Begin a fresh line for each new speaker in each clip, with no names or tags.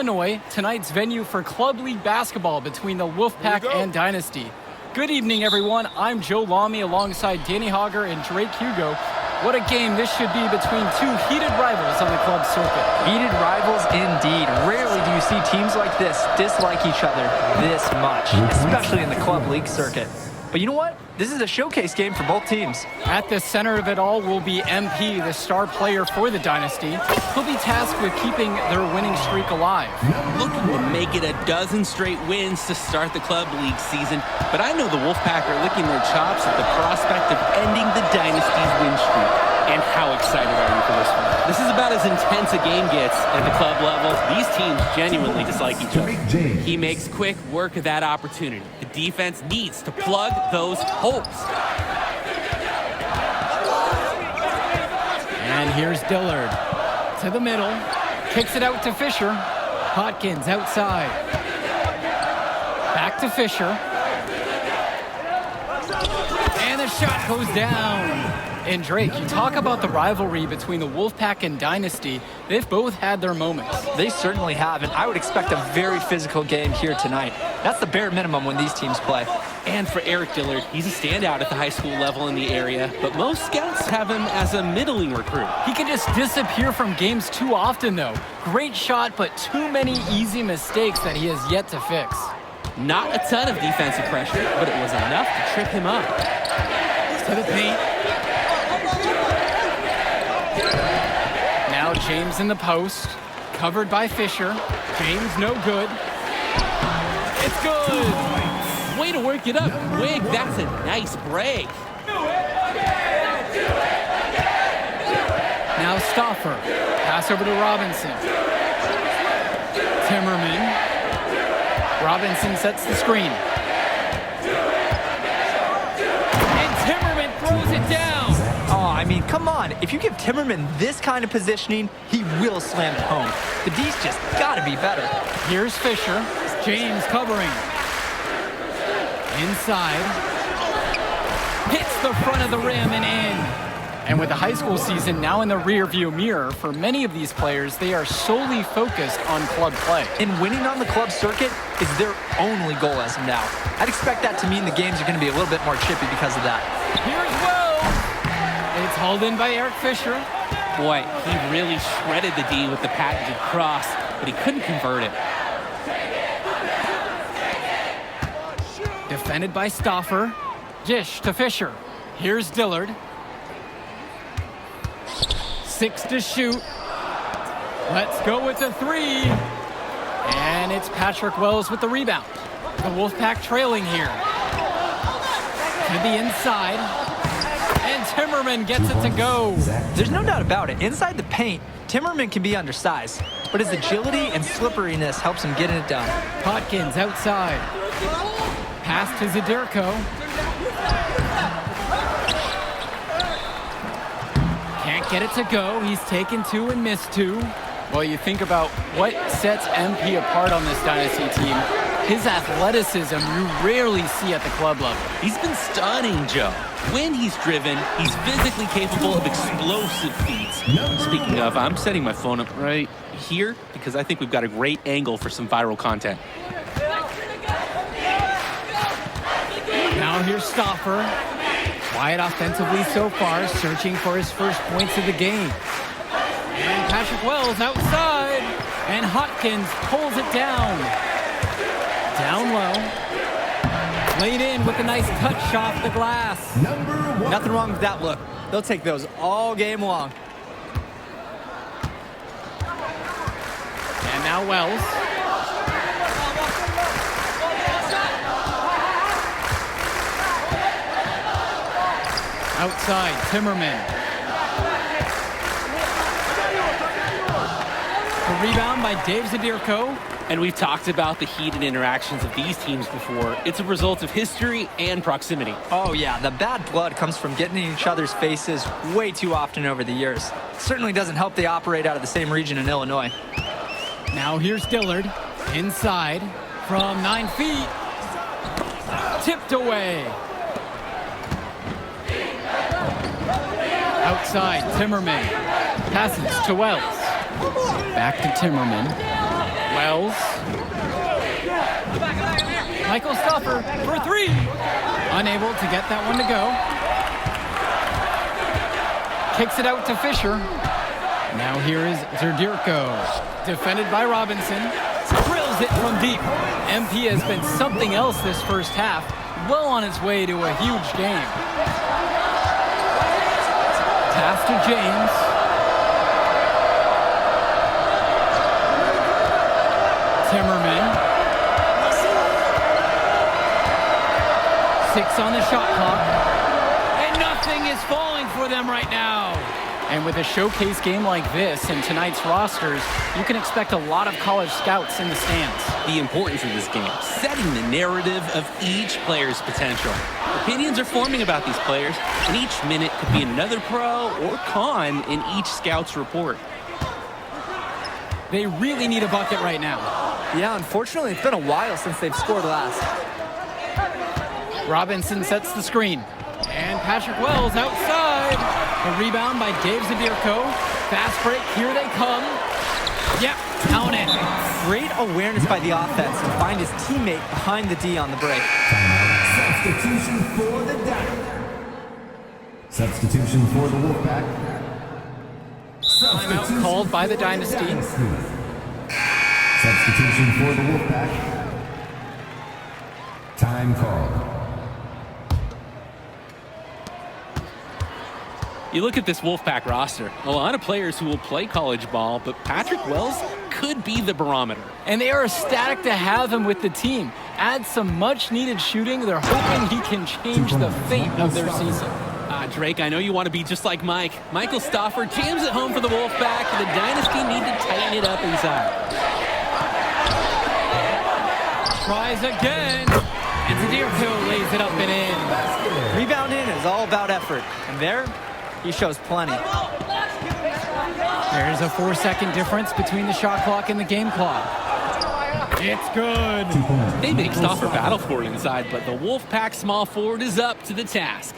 Illinois, tonight's venue for Club League basketball between the Wolfpack and Dynasty. Good evening, everyone. I'm Joe Lamy alongside Danny Hogger and Drake Hugo. What a game this should be between two heated rivals on the club circuit.
Heated rivals indeed. Rarely do you see teams like this dislike each other this much, especially in the club league circuit. But you know what? This is a showcase game for both teams.
At the center of it all will be MP, the star player for the Dynasty. He'll be tasked with keeping their winning streak alive.
Looking to make it a dozen straight wins to start the club league season. But I know the Wolfpack are licking their chops at the prospect of ending the Dynasty's win streak. And how excited are you for this one? This is about as intense a game gets at the club level. These teams genuinely dislike each other. He makes quick work of that opportunity. The defense needs to plug those holes.
And here's Dillard to the middle. Kicks it out to Fisher. Hodkins outside. Back to Fisher. And the shot goes down. And Drake, you talk about the rivalry between the Wolfpack and Dynasty. They've both had their moments.
They certainly have, and I would expect a very physical game here tonight. That's the bare minimum when these teams play.
And for Eric Dillard, he's a standout at the high school level in the area, but most scouts have him as a middling recruit.
He can just disappear from games too often, though. Great shot, but too many easy mistakes that he has yet to fix.
Not a ton of defensive pressure, but it was enough to trip him up.
To the paint. Now James in the post, covered by Fisher. James no good. It's good.
Way to work it up quick. That's a nice break.
Now Stauffer. Pass over to Robinson. Timmerman. Robinson sets the screen. And Timmerman throws it down.
Oh, I mean, come on. If you give Timmerman this kind of positioning, he will slam it home. The D's just got to be better.
Here's Fisher. James covering. Inside. Hits the front of the rim and in. And with the high school season now in the rearview mirror, for many of these players, they are solely focused on club play.
And winning on the club circuit is their only goal as of now. I'd expect that to mean the games are going to be a little bit more chippy because of that.
Here's Wells. It's hauled in by Eric Fisher.
Boy, he really shredded the D with the patented cross, but he couldn't convert it.
Defended by Stauffer. Dish to Fisher. Here's Dillard. 6 to shoot. Let's go with the 3. And it's Patrick Wells with the rebound. The Wolfpack trailing here. To the inside. And Timmerman gets it to go.
There's no doubt about it. Inside the paint, Timmerman can be undersized, but his agility and slipperiness helps him getting it done.
Hodkins outside. Pass to Zadirko. Can't get it to go. He's taken 2 and missed 2. Well, you think about what sets MP apart on this Dynasty team. His athleticism you rarely see at the club level.
He's been stunning, Joe. When he's driven, he's physically capable of explosive feats. Speaking of, I'm setting my phone up right here because I think we've got a great angle for some viral content.
Now here's Stauffer. Quiet offensively so far, searching for his first points of the game. And Patrick Wells outside. And Hodkins pulls it down. Down low. Laid in with a nice touch off the glass.
Nothing wrong with that look. They'll take those all game long.
And now Wells. Outside, Timmerman. The rebound by Dave Zadirko.
And we've talked about the heated interactions of these teams before. It's a result of history and proximity.
Oh yeah, the bad blood comes from getting in each other's faces way too often over the years. Certainly doesn't help they operate out of the same region in Illinois.
Now here's Dillard. Inside from 9 feet. Tipped away. Outside, Timmerman. Passes to Wells. Back to Timmerman. Wells. Michael Stoffer for three. Unable to get that one to go. Kicks it out to Fisher. Now here is Zerdirko. Defended by Robinson. Drills it from deep. MP has been something else this first half. Well on its way to a huge game. Pass to James. Timmerman. 6 on the shot clock. And nothing is falling for them right now. And with a showcase game like this in tonight's rosters, you can expect a lot of college scouts in the stands.
The importance of this game, setting the narrative of each player's potential. Opinions are forming about these players, and each minute could be another pro or con in each scout's report.
They really need a bucket right now.
Yeah, unfortunately, it's been a while since they've scored last.
Robinson sets the screen. And Patrick Wells outside. A rebound by Dave Zadirko. Fast break, here they come. Yep, count it.
Great awareness by the offense to find his teammate behind the D on the break.
Substitution for the Dynasty. Substitution for the Wolfpack.
Timeout called by the Dynasty.
Substitution for the Wolfpack. Time called.
You look at this Wolfpack roster, a lot of players who will play college ball, but Patrick Wells could be the barometer.
And they are ecstatic to have him with the team. Add some much-needed shooting. They're hoping he can change the fate of their season.
Drake, I know you want to be just like Mike. Michael Stoffer jams it home for the Wolfpack. The Dynasty need to tighten it up inside.
Tries again. And Zadirko lays it up and in.
Rebounding is all about effort. And there, he shows plenty.
There's a 4-second difference between the shot clock and the game clock. It's good.
They make Stoffer battle for it inside, but the Wolfpack small forward is up to the task.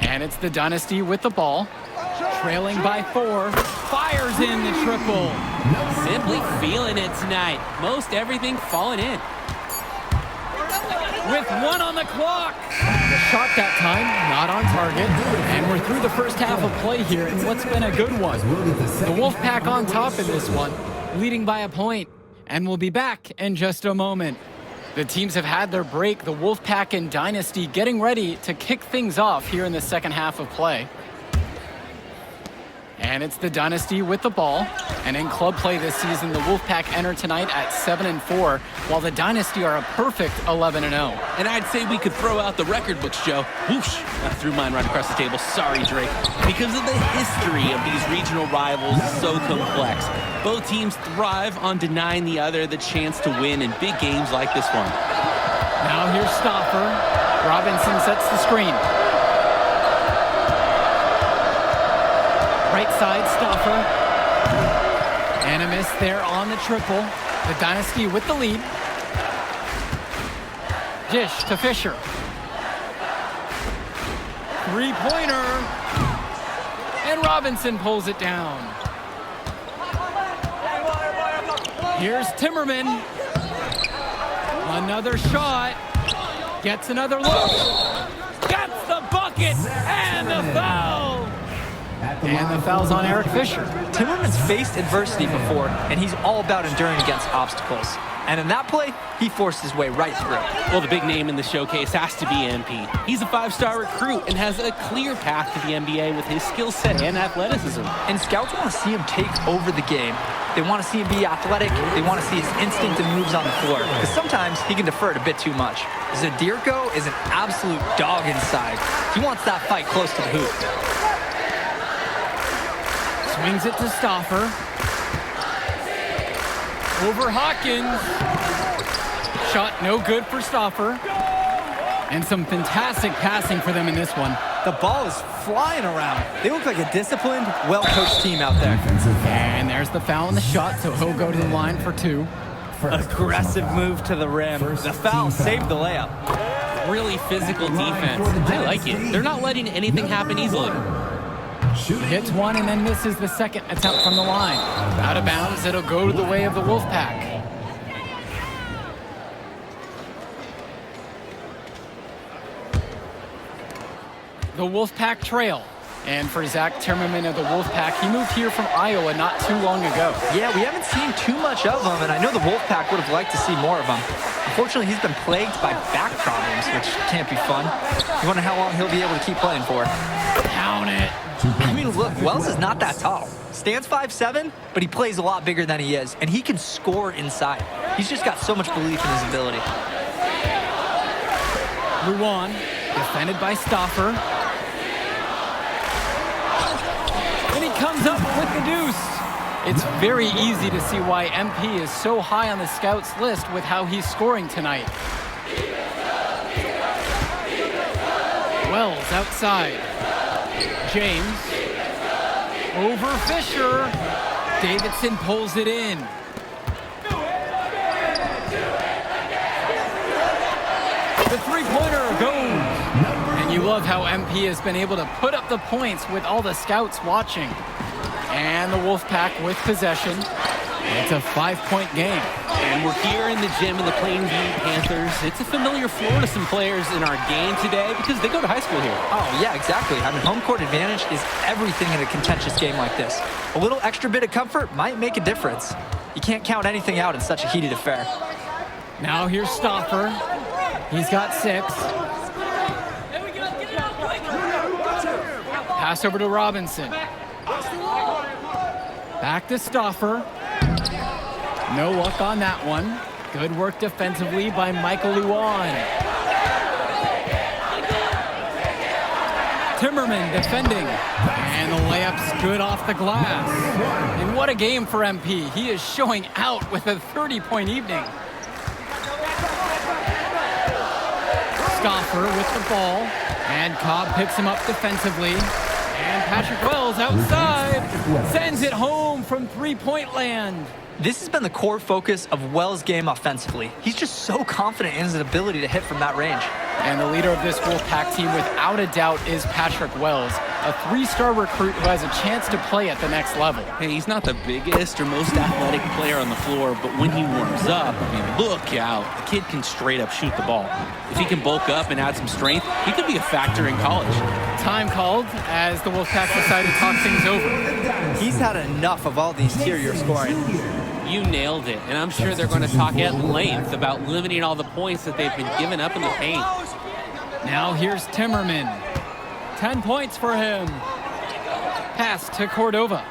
And it's the Dynasty with the ball. Trailing by 4. Fires in the triple.
Simply feeling it tonight. Most everything falling in.
With 1 on the clock. The shot that time, not on target. And we're through the first half of play here in what's been a good one. The Wolfpack on top in this one, leading by a point. And we'll be back in just a moment. The teams have had their break. The Wolfpack and Dynasty getting ready to kick things off here in the second half of play. And it's the Dynasty with the ball. And in club play this season, the Wolfpack enter tonight at 7-4, while the Dynasty are a perfect 11-0.
And I'd say we could throw out the record books, Joe. Whoosh! I threw mine right across the table. Sorry, Drake. Because of the history of these regional rivals is so complex. Both teams thrive on denying the other the chance to win in big games like this one.
Now here's Stoffer. Robinson sets the screen. Right side, Stoffer. And a miss there on the triple. The Dynasty with the lead. Dish to Fisher. Three-pointer. And Robinson pulls it down. Here's Timmerman. Another shot. Gets another look. Gets the bucket. And the foul. And the foul's on Eric Fisher.
Timmerman's faced adversity before, and he's all about enduring against obstacles. And in that play, he forced his way right through.
Well, the big name in the showcase has to be MP. He's a 5-star recruit and has a clear path to the NBA with his skill set and athleticism.
And scouts want to see him take over the game. They want to see him be athletic. They want to see his instinct and moves on the floor. Because sometimes he can defer it a bit too much. Zadirko is an absolute dog inside. He wants that fight close to the hoop.
Swings it to Stoffer. Over Hawkins. Shot no good for Stoffer. And some fantastic passing for them in this one.
The ball is flying around. They look like a disciplined, well-coached team out there.
And there's the foul on the shot, so he'll go to the line for 2.
Aggressive move to the rim. The foul saved the layup.
Really physical defense. I like it. They're not letting anything happen easily.
Hits one and then misses the second attempt from the line. Out of bounds, it'll go to the way of the Wolfpack. The Wolfpack trail. And for Zach Timmerman of the Wolfpack, he moved here from Iowa not too long ago.
Yeah, we haven't seen too much of him, and I know the Wolfpack would have liked to see more of him. Unfortunately, he's been plagued by back problems, which can't be fun. You wonder how long he'll be able to keep playing for.
Count it.
I mean, look, Wells is not that tall. Stands 5'7", but he plays a lot bigger than he is, and he can score inside. He's just got so much belief in his ability.
Luan, defended by Stauffer. And he comes up with the deuce. It's very easy to see why MP is so high on the scouts list with how he's scoring tonight. Wells outside. James. Over Fisher. Davidson pulls it in. The three-pointer goes. And you love how MP has been able to put up the points with all the scouts watching. And the Wolfpack with possession. It's a 5-point game.
And we're here in the gym of the Plainview Panthers. It's a familiar floor to some players in our game today because they go to high school here.
Oh, yeah, exactly. I mean, home court advantage is everything in a contentious game like this. A little extra bit of comfort might make a difference. You can't count anything out in such a heated affair.
Now here's Stauffer. He's got 6. Pass over to Robinson. Back to Stauffer. No luck on that one. Good work defensively by Michael Luan. Timmerman defending. And the layup's good off the glass. And what a game for MP. He is showing out with a 30-point evening. Stauffer with the ball. And Cobb picks him up defensively. And Patrick Wells outside. Sends it home from three-point land.
This has been the core focus of Wells' game offensively. He's just so confident in his ability to hit from that range.
And the leader of this Wolfpack team, without a doubt, is Patrick Wells, a 3-star recruit who has a chance to play at the next level.
Hey, he's not the biggest or most athletic player on the floor, but when he warms up, I mean, look out. The kid can straight up shoot the ball. If he can bulk up and add some strength, he could be a factor in college.
Time called as the Wolfpack decide to talk things over.
He's had enough of all the interior scoring.
You nailed it, and I'm sure they're going to talk at length about limiting all the points that they've been giving up in the paint.
Now here's Timmerman. 10 points for him. Pass to Cordova.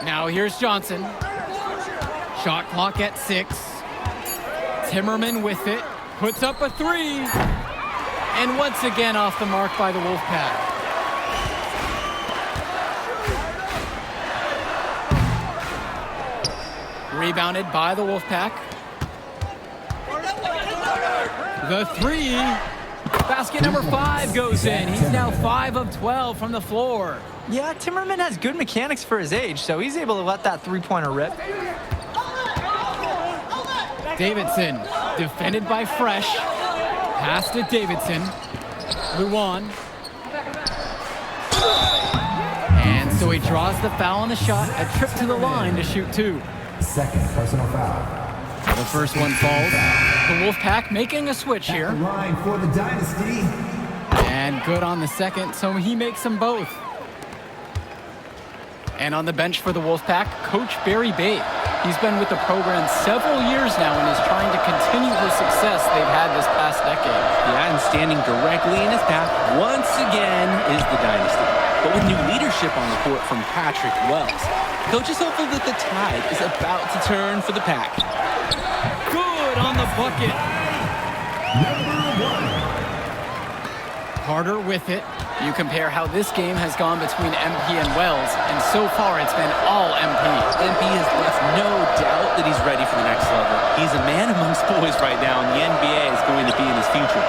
Now here's Johnson. Shot clock at 6. Timmerman with it. Puts up a 3. And once again off the mark by the Wolfpack. Rebounded by the Wolfpack. The 3. Basket number 5 goes in. He's now 5 of 12 from the floor.
Yeah, Timmerman has good mechanics for his age, so he's able to let that three-pointer rip.
Davidson, defended by Fresh. Pass to Davidson. Luan. And so he draws the foul on the shot. A trip to the line to shoot 2.
Second personal foul.
The first one falls. The Wolfpack making a switch here.
Line for the Dynasty.
And good on the second, so he makes them both. And on the bench for the Wolfpack, Coach Barry Bate. He's been with the program several years now and is trying to continue the success they've had this past decade.
Yeah, and standing directly in his path once again is the Dynasty. But with new leadership on the court from Patrick Wells, Coach is hopeful that the tide is about to turn for the Pack.
Good on the bucket.
Number 1.
Carter with it. You compare how this game has gone between MP and Wells, and so far it's been all MP.
MP has left no doubt that he's ready for the next level. He's a man amongst boys right now, and the NBA is going to be in his future.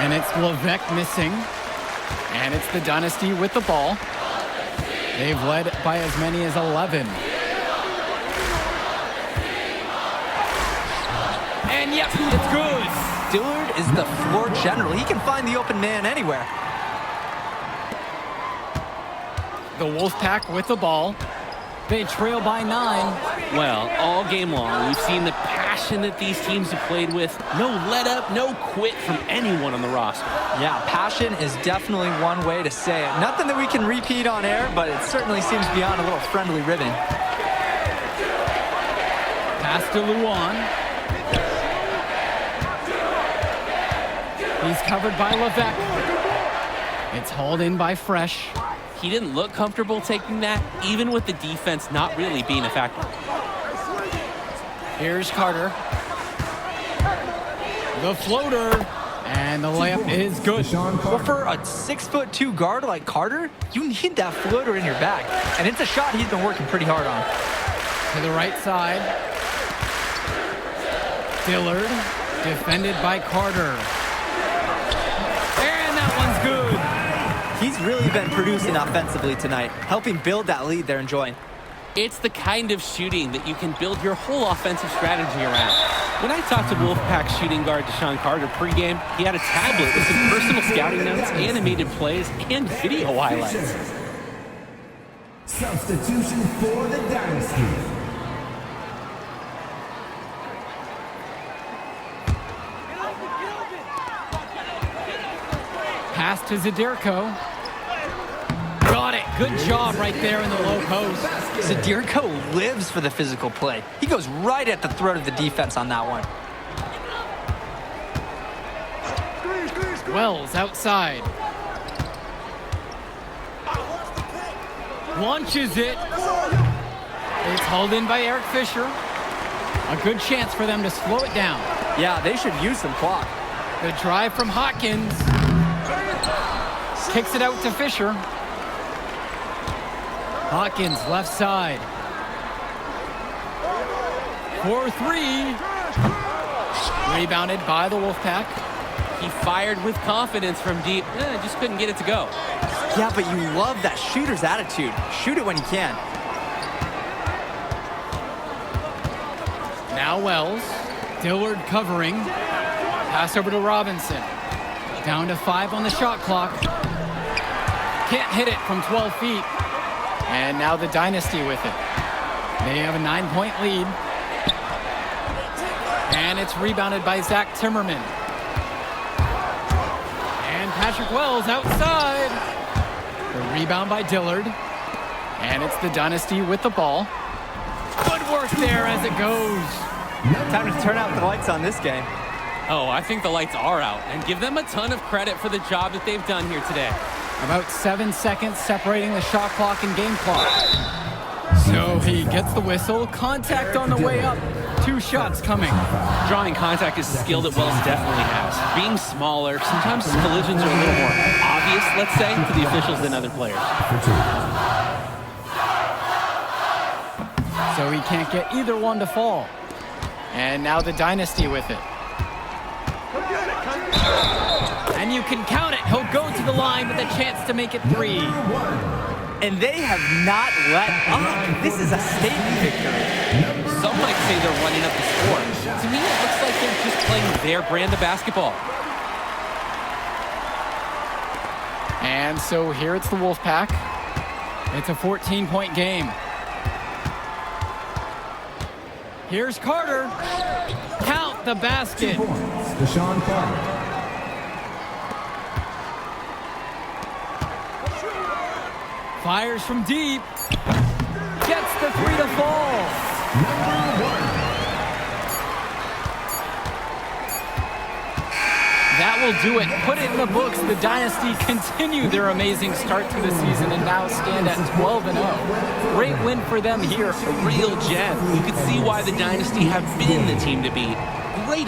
And it's Levesque missing. And it's the Dynasty with the ball. They've led by as many as 11. And yep, it's good.
Dillard is the floor general. He can find the open man anywhere.
The Wolfpack with the ball. They trail by 9.
Well, all game long, we've seen the passion that these teams have played with. No let up, no quit from anyone on the roster.
Yeah, passion is definitely one way to say it. Nothing that we can repeat on air, but it certainly seems beyond a little friendly ribbon.
Pass to Luan. He's covered by Levesque. It's hauled in by Fresh.
He didn't look comfortable taking that, even with the defense not really being a factor.
Here's Carter. The floater. And the layup is good.
Well, for a 6'2" guard like Carter, you need that floater in your bag. And it's a shot he's been working pretty hard on.
To the right side. Dillard. Defended by Carter. And that one's good.
He's really been producing offensively tonight, helping build that lead they're enjoying.
It's the kind of shooting that you can build your whole offensive strategy around. When I talked to Wolfpack shooting guard Deshaun Carter pregame, he had a tablet with some personal scouting notes, animated plays, and video highlights.
Substitution for the Dynasty.
Pass to Zadirko. Got it. Good job right there in the low post.
Zadirko lives for the physical play. He goes right at the throat of the defense on that one.
Wells outside. Launches it. It's hauled in by Eric Fisher. A good chance for them to slow it down.
Yeah, they should use some clock.
The drive from Hawkins. Kicks it out to Fisher. Hawkins left side. 4-3. Rebounded by the Wolfpack.
He fired with confidence from deep. Just couldn't get it to go.
Yeah, but you love that shooter's attitude. Shoot it when you can.
Now Wells. Dillard covering. Pass over to Robinson. Down to 5 on the shot clock. Can't hit it from 12 feet. And now the Dynasty with it. They have a 9-point lead. And it's rebounded by Zach Timmerman. And Patrick Wells outside. The rebound by Dillard. And it's the Dynasty with the ball. Good work there as it goes.
Time to turn out the lights on this game.
Oh, I think the lights are out, and give them a ton of credit for the job that they've done here today.
About 7 seconds separating the shot clock and game clock. So he gets the whistle. Contact on the way up. 2 shots coming.
Drawing contact is a skill that Wells definitely has. Being smaller, sometimes his collisions are a little more obvious, let's say, to the officials than other players.
So he can't get either one to fall. And now the Dynasty with it. And you can count it. He'll go to the line with a chance to make it 3.
And they have not let up. This is a statement victory.
Some might say they're running up the score. To me, it looks like they're just playing their brand of basketball.
And so here it's the Wolfpack. It's a 14-point game. Here's Carter. Count the basket.
Deshaun Carter.
Fires from deep. Gets the 3 to fall. That will do it. Put it in the books. The Dynasty continue their amazing start to the season and now stand at 12-0. Great win for them here.
A real gem. You could see why the Dynasty have been the team to beat. Great